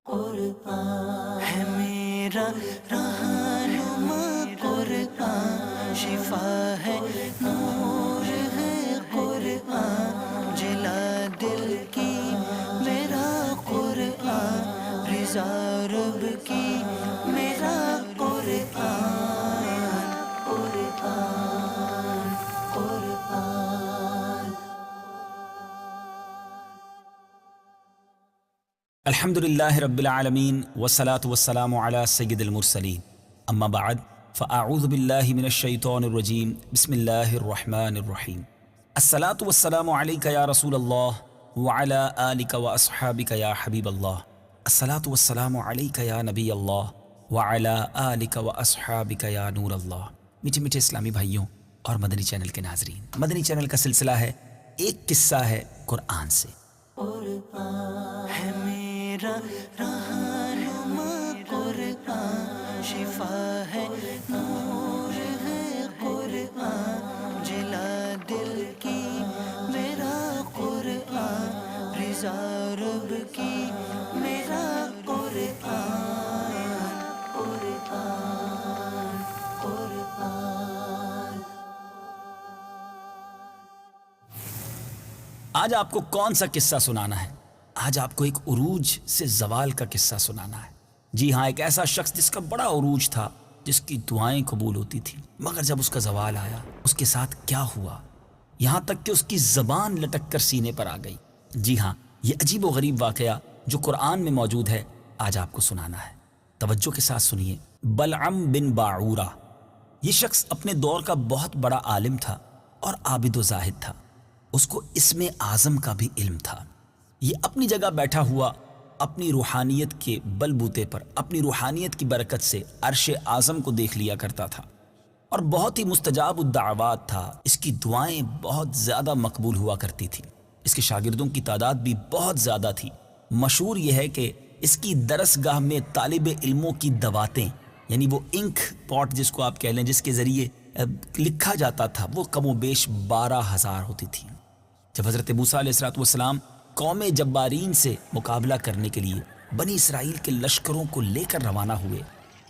قرآن ہے میرا رہنما، قرآن شفا ہے، نور ہے قرآن، جلا دل کی میرا قرآن، رضا رب کی میرا قرآن، قرآن قرآن۔ الحمدللہ رب العالمین والصلاة والسلام علی سید المرسلین، اما بعد فاعوذ باللہ من الشیطان الرجیم، بسم اللہ الرحمن الرحیم۔ الصلاة والسلام علیک یا رسول اللہ وعلی آلک واصحابک یا حبیب اللہ، الصلاة والسلام علیک یا نبی اللہ وعلی آلک واصحابک یا نور اللہ۔ میٹھے میٹھے اسلامی بھائیوں اور مدنی چینل کے ناظرین، مدنی چینل کا سلسلہ ہے ایک قصہ ہے قرآن سے۔ قرآن ہے میرا رہنما، قرآن شفا ہے، نور ہے قرآن، جلا دل کی میرا قرآن، رضا رب کی میرا قرآن، قرآن قرآن۔ آج آپ کو کون سا قصہ سنانا ہے؟ آج آپ کو ایک عروج سے زوال کا قصہ سنانا ہے۔ جی ہاں، ایک ایسا شخص جس کا بڑا عروج تھا، جس کی دعائیں قبول ہوتی تھیں، مگر جب اس کا زوال آیا اس کے ساتھ کیا ہوا، یہاں تک کہ اس کی زبان لٹک کر سینے پر آ گئی۔ جی ہاں، یہ عجیب و غریب واقعہ جو قرآن میں موجود ہے آج آپ کو سنانا ہے۔ توجہ کے ساتھ سنیے۔ بلعم بن باعورہ، یہ شخص اپنے دور کا بہت بڑا عالم تھا اور عابد و زاہد تھا۔ اس کو اسم اعظم کا بھی علم تھا۔ یہ اپنی جگہ بیٹھا ہوا اپنی روحانیت کے بل بوتے پر، اپنی روحانیت کی برکت سے عرش اعظم کو دیکھ لیا کرتا تھا اور بہت ہی مستجاب الدعوات تھا۔ اس کی دعائیں بہت زیادہ مقبول ہوا کرتی تھیں۔ اس کے شاگردوں کی تعداد بھی بہت زیادہ تھی۔ مشہور یہ ہے کہ اس کی درس گاہ میں طالب علموں کی دواتیں، یعنی وہ انک پاٹ جس کو آپ کہہ لیں، جس کے ذریعے لکھا جاتا تھا، وہ کم و بیش 12,000 ہوتی تھیں۔ جب حضرت موسیٰ علیہ السلام قوم جبارین سے مقابلہ کرنے کے لیے بنی اسرائیل کے لشکروں کو لے کر روانہ ہوئے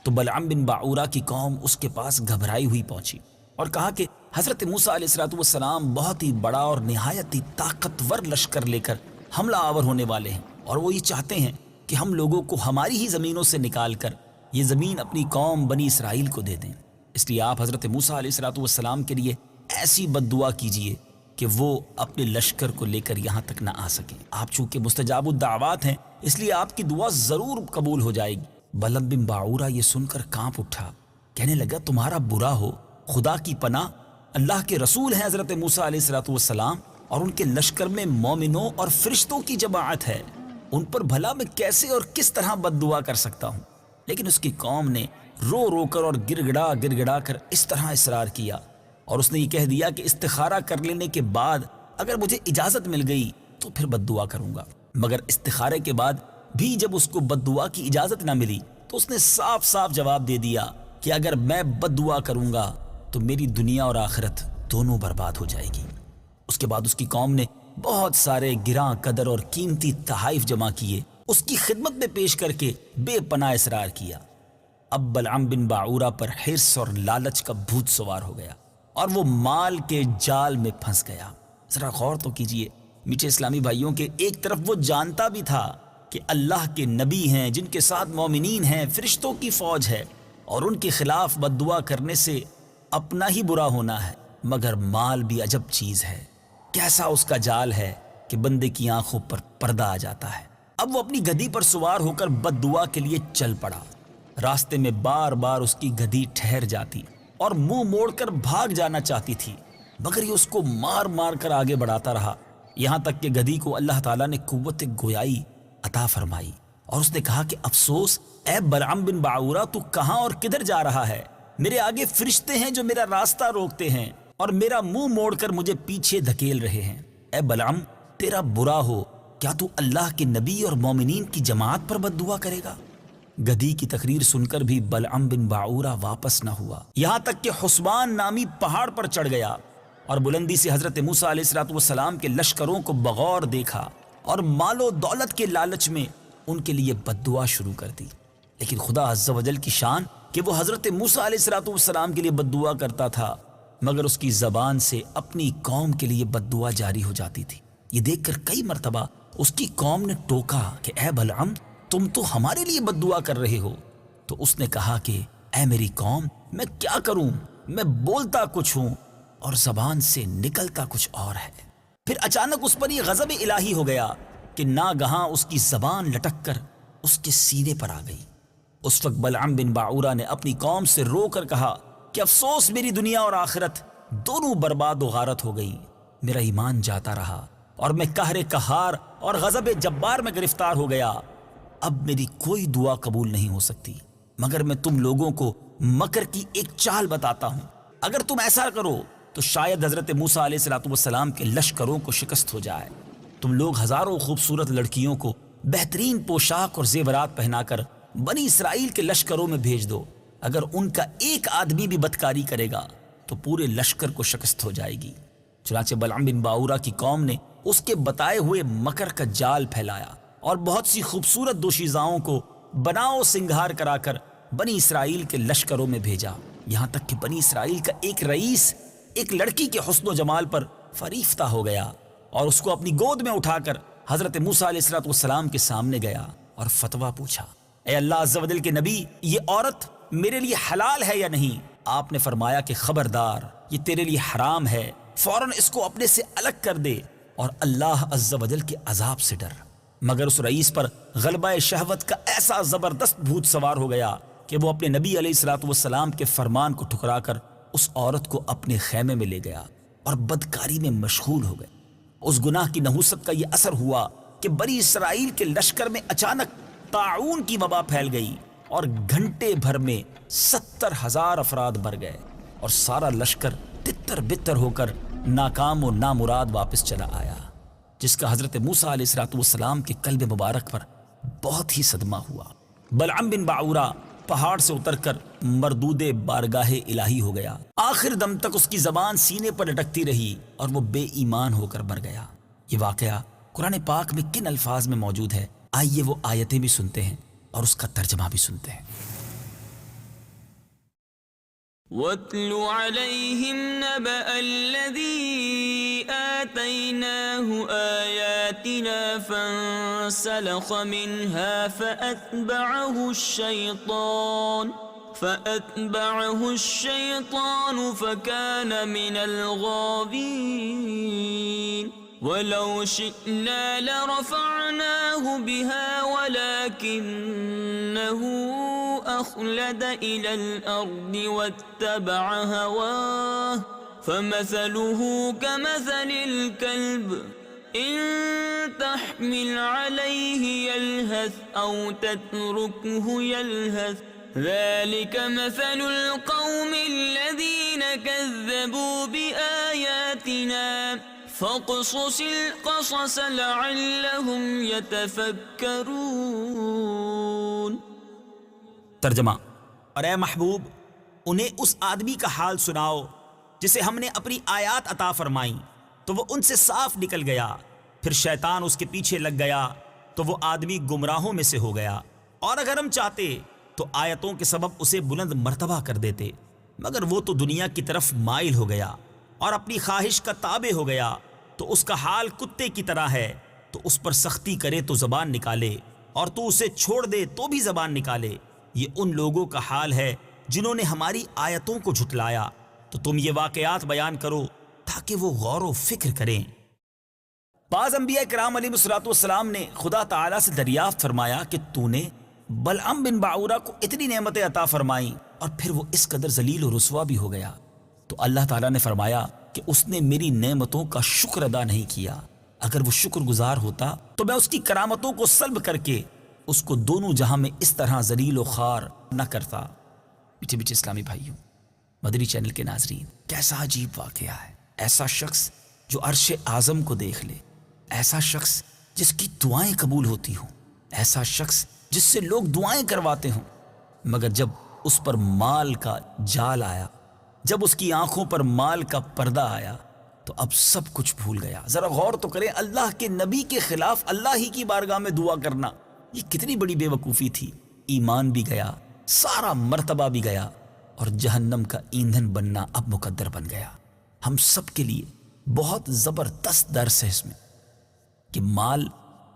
تو بلعم بن باعورہ کی قوم اس کے پاس گھبرائی ہوئی پہنچی اور کہا کہ حضرت موسیٰ علیہ السلام بہت ہی بڑا اور نہایت ہی طاقتور لشکر لے کر حملہ آور ہونے والے ہیں، اور وہ یہ چاہتے ہیں کہ ہم لوگوں کو ہماری ہی زمینوں سے نکال کر یہ زمین اپنی قوم بنی اسرائیل کو دے دیں۔ اس لیے آپ حضرت موسیٰ علیہ السلام کے لیے ایسی بد دعا کیجئے کہ وہ اپنے لشکر کو لے کر یہاں تک نہ آ سکیں۔ آپ چونکہ مستجاب الدعوات ہیں، اس لیے آپ کی دعا ضرور قبول ہو جائے گی۔ بلعم بن باعورہ یہ سن کر کانپ اٹھا، کہنے لگا تمہارا برا ہو، خدا کی پناہ، اللہ کے رسول ہیں حضرت موسیٰ علیہ السلام، اور ان کے لشکر میں مومنوں اور فرشتوں کی جماعت ہے، ان پر بھلا میں کیسے اور کس طرح بد دعا کر سکتا ہوں؟ لیکن اس کی قوم نے رو رو کر اور گڑ گڑا کر اس طرح اصرار کیا، اور اس نے یہ کہہ دیا کہ استخارہ کر لینے کے بعد اگر مجھے اجازت مل گئی تو پھر بد دعا کروں گا۔ مگر استخارے کے بعد بھی جب اس کو بد دعا کی اجازت نہ ملی تو اس نے صاف صاف جواب دے دیا کہ اگر میں بد دعا کروں گا تو میری دنیا اور آخرت دونوں برباد ہو جائے گی۔ اس کے بعد اس کی قوم نے بہت سارے گراں قدر اور قیمتی تحائف جمع کیے، اس کی خدمت میں پیش کر کے بے پناہ اصرار کیا۔ اب بلعم بن باعورہ پر حرص اور لالچ کا بھوت سوار ہو گیا اور وہ مال کے جال میں پھنس گیا۔ ذرا غور تو کیجئے میٹھے اسلامی بھائیوں کے، ایک طرف وہ جانتا بھی تھا کہ اللہ کے نبی ہیں جن کے ساتھ مومنین ہیں، فرشتوں کی فوج ہے، اور ان کے خلاف بد دعا کرنے سے اپنا ہی برا ہونا ہے، مگر مال بھی عجب چیز ہے، کیسا اس کا جال ہے کہ بندے کی آنکھوں پر پردہ آ جاتا ہے۔ اب وہ اپنی گدھی پر سوار ہو کر بد دعا کے لیے چل پڑا۔ راستے میں بار بار اس کی گدھی ٹھہر جاتی اور منہ موڑ کر بھاگ جانا چاہتی تھی، مگر یہ اس کو مار مار کر آگے بڑھاتا رہا، یہاں تک کہ گدھی کو اللہ تعالیٰ نے قوت گویائی عطا فرمائی، اور اس نے کہا کہ افسوس اے بلعم بن باعورہ، تو کہاں اور کدھر جا رہا ہے؟ میرے آگے فرشتے ہیں جو میرا راستہ روکتے ہیں اور میرا منہ موڑ کر مجھے پیچھے دھکیل رہے ہیں۔ اے بلعم، تیرا برا ہو، کیا تو اللہ کے نبی اور مومنین کی جماعت پر بد دعا کرے گا؟ گدھی کی تقریر سن کر بھی بلعم بن باعورہ واپس نہ ہوا، یہاں تک کہ حسبان نامی پہاڑ پر چڑھ گیا اور بلندی سے حضرت موسیٰ علیہ السلام کے لشکروں کو بغور دیکھا اور مال و دولت کے لالچ میں ان کے لیے بد دعا شروع کر دی۔ لیکن خدا عز و جل کی شان کہ وہ حضرت موسیٰ علیہ السلام کے لیے بد دعا کرتا تھا، مگر اس کی زبان سے اپنی قوم کے لیے بد دعا جاری ہو جاتی تھی۔ یہ دیکھ کر کئی مرتبہ اس کی قوم نے ٹوکا کہ اے بلعم، تم تو ہمارے لیے بد دعا کر رہے ہو۔ تو اس نے کہا کہ اے میری قوم، میں کیا کروں؟ میں بولتا کچھ ہوں اور زبان سے نکلتا کچھ اور ہے۔ پھر اچانک اس پر یہ غضب الہی ہو گیا کہ ناگہاں اس کی زبان لٹک کر اس کے سینے پر آ گئی۔ اس وقت بلعم بن باعورہ نے اپنی قوم سے رو کر کہا کہ افسوس، میری دنیا اور آخرت دونوں برباد و غارت ہو گئی۔ میرا ایمان جاتا رہا اور میں قہر قہار اور غضب جبار میں گرفتار ہو گیا۔ اب میری کوئی دعا قبول نہیں ہو سکتی، مگر میں تم لوگوں کو مکر کی ایک چال بتاتا ہوں۔ اگر تم ایسا کرو تو شاید حضرت موسیٰ علیہ السلام کے لشکروں کو شکست ہو جائے۔ تم لوگ ہزاروں خوبصورت لڑکیوں کو بہترین پوشاک اور زیورات پہنا کر بنی اسرائیل کے لشکروں میں بھیج دو۔ اگر ان کا ایک آدمی بھی بدکاری کرے گا تو پورے لشکر کو شکست ہو جائے گی۔ چنانچہ بلعم بن باعورہ کی قوم نے اس کے بتائے ہوئے مکر کا جال پھیلایا اور بہت سی خوبصورت دوشیزاؤں کو بناؤ سنگھار کرا کر بنی اسرائیل کے لشکروں میں بھیجا، یہاں تک کہ بنی اسرائیل کا ایک رئیس ایک لڑکی کے حسن و جمال پر فریفتہ ہو گیا اور اس کو اپنی گود میں اٹھا کر حضرت موسیٰ علیہ السلام کے سامنے گیا اور فتویٰ پوچھا، اے اللہ عز و جل کے نبی، یہ عورت میرے لیے حلال ہے یا نہیں؟ آپ نے فرمایا کہ خبردار، یہ تیرے لیے حرام ہے، فوراً اس کو اپنے سے الگ کر دے اور اللہ عز و جل کے عذاب سے ڈر۔ مگر اس رئیس پر غلبہ شہوت کا ایسا زبردست بھوت سوار ہو گیا کہ وہ اپنے نبی علیہ السلام کے فرمان کو ٹھکرا کر اس عورت کو اپنے خیمے میں لے گیا اور بدکاری میں مشغول ہو گئے۔ اس گناہ کی نحوست کا یہ اثر ہوا کہ بنی اسرائیل کے لشکر میں اچانک طاعون کی وبا پھیل گئی اور گھنٹے بھر میں 70,000 افراد مر گئے اور سارا لشکر تتر بتر ہو کر ناکام و نامراد واپس چلا آیا، جس کا حضرت موسیٰ علیہ السلام کے قلب مبارک پر بہت ہی صدمہ ہوا۔ بلعم بن باعورہ پہاڑ سے اتر کر مردود بارگاہ الہی ہو گیا۔ آخر دم تک اس کی زبان سینے پر لٹکتی رہی اور وہ بے ایمان ہو کر مر گیا۔ یہ واقعہ قرآن پاک میں کن الفاظ میں موجود ہے؟ آئیے وہ آیتیں بھی سنتے ہیں اور اس کا ترجمہ بھی سنتے ہیں۔ وَاتْلُ عَلَيْهِمْ نَبَأَ الَّذِي آتَيْنَاهُ آيَاتِنَا فَانسَلَخَ مِنْهَا فَأَتْبَعَهُ الشَّيْطَانُ فَكَانَ مِنَ الْغَاوِينَ وَلَوْ شِئْنَا لَرَفَعْنَاهُ بِهَا وَلَكِنَّهُ أخلد إلى الأرض واتبع هواه فمثله كمثل الكلب إن تحمل عليه يلهث أو تتركه يلهث ذلك مثل القوم الذين كذبوا بآياتنا فاقصص القصص لعلهم يتفكرون۔ ترجمہ، اور اے محبوب، انہیں اس آدمی کا حال سناؤ جسے ہم نے اپنی آیات عطا فرمائیں تو وہ ان سے صاف نکل گیا، پھر شیطان اس کے پیچھے لگ گیا تو وہ آدمی گمراہوں میں سے ہو گیا، اور اگر ہم چاہتے تو آیتوں کے سبب اسے بلند مرتبہ کر دیتے، مگر وہ تو دنیا کی طرف مائل ہو گیا اور اپنی خواہش کا تابع ہو گیا، تو اس کا حال کتے کی طرح ہے، تو اس پر سختی کرے تو زبان نکالے اور تو اسے چھوڑ دے تو بھی زبان نکالے۔ یہ ان لوگوں کا حال ہے جنہوں نے ہماری آیتوں کو جھٹلایا، تو تم یہ واقعات بیان کرو تاکہ وہ غور و فکر کریں۔ بعض انبیاء کرام علیہ السلام نے خدا تعالیٰ سے دریافت فرمایا کہ تو نے بلعم بن باعورہ کو اتنی نعمتیں عطا فرمائیں اور پھر وہ اس قدر ذلیل و رسوا بھی ہو گیا، تو اللہ تعالیٰ نے فرمایا کہ اس نے میری نعمتوں کا شکر ادا نہیں کیا، اگر وہ شکر گزار ہوتا تو میں اس کی کرامتوں کو سلب کر کے اس کو دونوں جہاں میں اس طرح ذلیل و خوار نہ کرتا۔ میٹھے میٹھے اسلامی بھائیوں، مدنی چینل کے ناظرین، کیسا عجیب واقعہ ہے۔ ایسا شخص جو عرش اعظم کو دیکھ لے، ایسا شخص جس کی دعائیں قبول ہوتی ہوں، ایسا شخص جس سے لوگ دعائیں کرواتے ہوں، مگر جب اس پر مال کا جال آیا، جب اس کی آنکھوں پر مال کا پردہ آیا تو اب سب کچھ بھول گیا۔ ذرا غور تو کریں، اللہ کے نبی کے خلاف اللہ ہی کی بارگاہ میں دعا کرنا، یہ کتنی بڑی بے وقوفی تھی. ایمان بھی گیا, سارا مرتبہ بھی گیا, اور جہنم کا ایندھن بننا اب مقدر بن گیا. ہم سب کے لیے بہت زبردست درس ہے اس میں کہ مال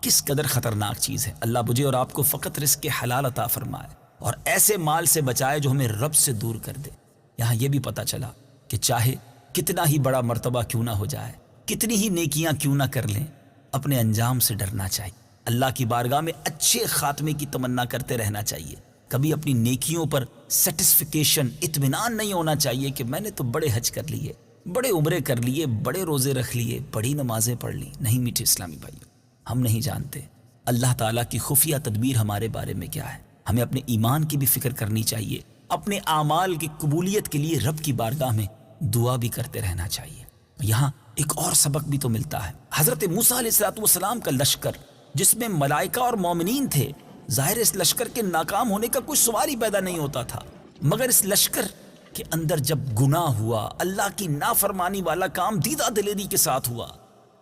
کس قدر خطرناک چیز ہے. اللہ مجھے اور آپ کو فقط رزق حلال عطا فرمائے اور ایسے مال سے بچائے جو ہمیں رب سے دور کر دے. یہاں یہ بھی پتا چلا کہ چاہے کتنا ہی بڑا مرتبہ کیوں نہ ہو جائے, کتنی ہی نیکیاں کیوں نہ کر لیں, اپنے انجام سے ڈرنا چاہیے. اللہ کی بارگاہ میں اچھے خاتمے کی تمنا کرتے رہنا چاہیے. کبھی اپنی نیکیوں پر سیٹسفیکیشن, اطمینان نہیں ہونا چاہیے کہ میں نے تو بڑے حج کر لیے, بڑے عمرے کر لیے, بڑے روزے رکھ لیے, بڑی نمازیں پڑھ لی. نہیں میٹھے اسلامی بھائیوں, ہم نہیں جانتے اللہ تعالیٰ کی خفیہ تدبیر ہمارے بارے میں کیا ہے. ہمیں اپنے ایمان کی بھی فکر کرنی چاہیے, اپنے اعمال کی قبولیت کے لیے رب کی بارگاہ میں دعا بھی کرتے رہنا چاہیے. یہاں ایک اور سبق بھی تو ملتا ہے. حضرت موسیٰ علیہ السلام کا لشکر جس میں ملائکہ اور مومنین تھے, ظاہر اس لشکر کے ناکام ہونے کا کوئی سوال ہی پیدا نہیں ہوتا تھا, مگر اس لشکر کے اندر جب گناہ ہوا, اللہ کی نافرمانی والا کام دیدہ دلیری کے ساتھ ہوا,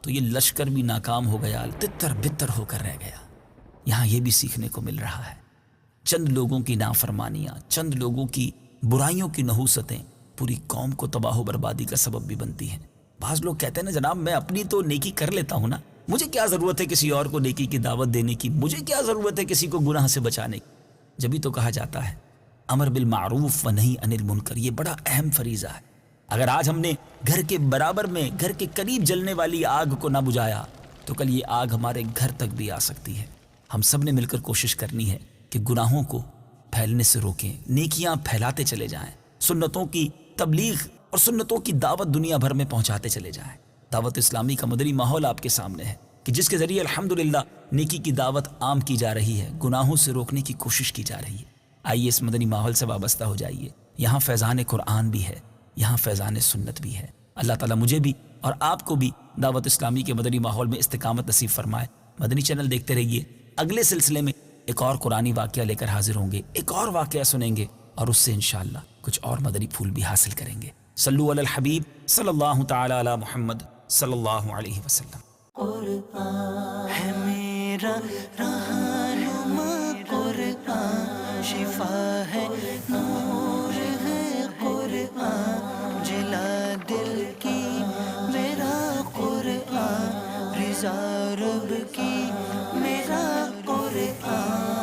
تو یہ لشکر بھی ناکام ہو گیا, تتر بتر ہو کر رہ گیا. یہاں یہ بھی سیکھنے کو مل رہا ہے چند لوگوں کی نافرمانیاں, چند لوگوں کی برائیوں کی نحوستیں پوری قوم کو تباہ و بربادی کا سبب بھی بنتی ہیں. بعض لوگ کہتے ہیں نا جناب میں اپنی تو نیکی کر لیتا ہوں نا, مجھے کیا ضرورت ہے کسی اور کو نیکی کی دعوت دینے کی, مجھے کیا ضرورت ہے کسی کو گناہ سے بچانے کی. جبھی تو کہا جاتا ہے امر بالمعروف و نہی عن المنکر, یہ بڑا اہم فریضہ ہے. اگر آج ہم نے گھر کے برابر میں, گھر کے قریب جلنے والی آگ کو نہ بجھایا تو کل یہ آگ ہمارے گھر تک بھی آ سکتی ہے. ہم سب نے مل کر کوشش کرنی ہے کہ گناہوں کو پھیلنے سے روکیں, نیکیاں پھیلاتے چلے جائیں, سنتوں کی تبلیغ اور سنتوں کی دعوت دنیا بھر میں پہنچاتے چلے جائیں. دعوت اسلامی کا مدنی ماحول آپ کے سامنے ہے کہ جس کے ذریعے الحمدللہ نیکی کی دعوت عام کی جا رہی ہے, گناہوں سے روکنے کی کوشش کی جا رہی ہے. آئیے اس مدنی ماحول سے وابستہ ہو جائیے. یہاں فیضان قرآن بھی ہے, یہاں فیضان سنت بھی ہے. اللہ تعالیٰ مجھے بھی اور آپ کو بھی دعوت اسلامی کے مدنی ماحول میں استقامت نصیب فرمائے. مدنی چینل دیکھتے رہیے. اگلے سلسلے میں ایک اور قرآنی واقعہ لے کر حاضر ہوں گے, ایک اور واقعہ سنیں گے اور اس سے انشاءاللہ کچھ اور مدنی پھول بھی حاصل کریں گے. صلو علی الحبیب صلی اللہ تعالی علی محمد صلی اللہ علیہ وسلم. قرآن ہے میرا رہنما, قرآن شفا ہے, نور ہے قرآن, جلا دل کی میرا قرآن, رضا رب کی میرا قرآن.